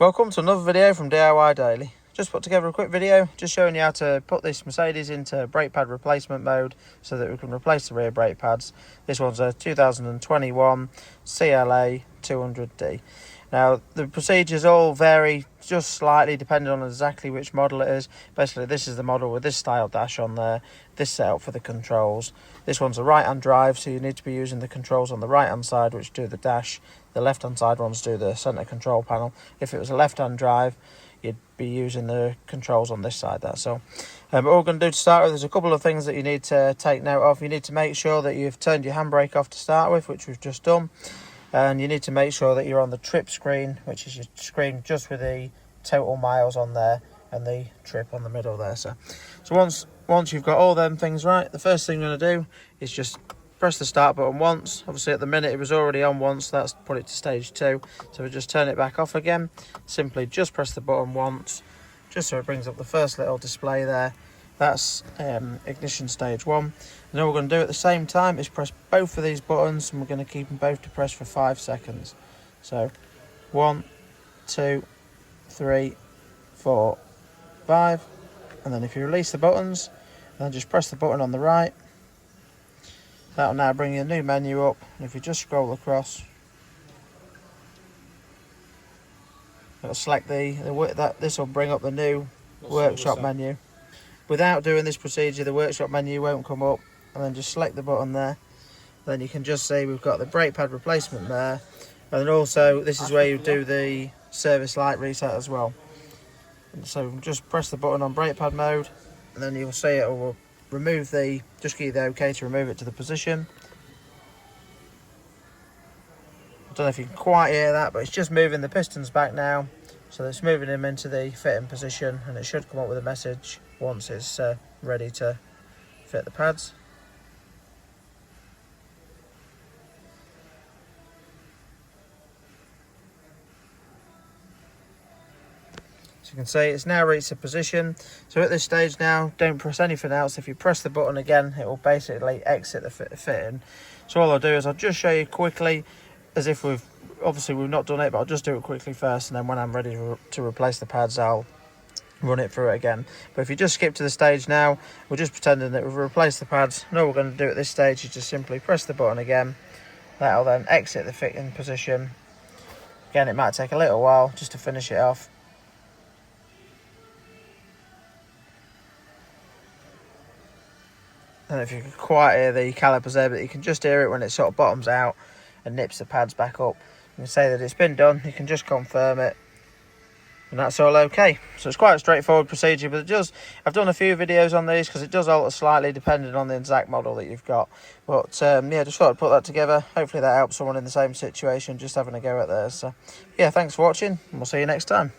Welcome to another video from DIY Daily. Just put together a quick video just showing you how to put this Mercedes into brake pad replacement mode so that we can replace the rear brake pads. This one's a 2021 CLA 200D. Now the procedures all vary just slightly depending on exactly which model it is. Basically this is the model with this style dash on there, this setup for the controls. This one's a right hand drive, so you need to be using the controls on the right hand side which do the dash. The left hand side ones do the centre control panel. If it was a left hand drive, you'd be using the controls on this side there. So what we're going to do to start with, there's a couple of things that you need to take note of. You need to make sure that you've turned your handbrake off to start with, which we've just done. And you need to make sure that you're on the trip screen, which is your screen just with the total miles on there and the trip on the middle there. So once you've got all them things right, the first thing you're going to do is just press the start button once. Obviously at the minute it was already on once, so that's put it to stage 2. So we just turn it back off again. Simply just press the button once, just so it brings up the first little display there. That's ignition stage 1. And then what we're going to do at the same time is press both of these buttons, and we're going to keep them both depressed for 5 seconds. So 1, 2, 3, 4, 5. And then if you release the buttons, then just press the button on the right. That'll now bring you a new menu up, and if you just scroll across, it'll select this will bring up the new workshop menu. Without doing this procedure, the workshop menu won't come up, and then just select the button there. Then you can just see we've got the brake pad replacement there, and then also this is where you do the service light reset as well. And so just press the button on brake pad mode, and then you'll see it will remove just give you the OK to remove it to the position. I don't know if you can quite hear that, but it's just moving the pistons back now, so it's moving them into the fitting position, and it should come up with a message once it's ready to fit the pads. So you can see it's now reached a position. So at this stage now, don't press anything else. If you press the button again, it will basically exit the fitting. So all I'll do is I'll just show you quickly, as if we've not done it, but I'll just do it quickly first, and then when I'm ready to replace the pads, I'll run it through it again. But if you just skip to the stage now, we're just pretending that we've replaced the pads. And all we're going to do at this stage is just simply press the button again. That'll then exit the fitting position. Again, it might take a little while just to finish it off. I don't know if you can quite hear the calipers there, but you can just hear it when it sort of bottoms out and nips the pads back up. You can say that it's been done, you can just confirm it, and that's all okay. So it's quite a straightforward procedure, but I've done a few videos on these because it does alter slightly depending on the exact model that you've got. But yeah, just thought I'd put that together. Hopefully that helps someone in the same situation just having a go at theirs. So yeah, thanks for watching, and we'll see you next time.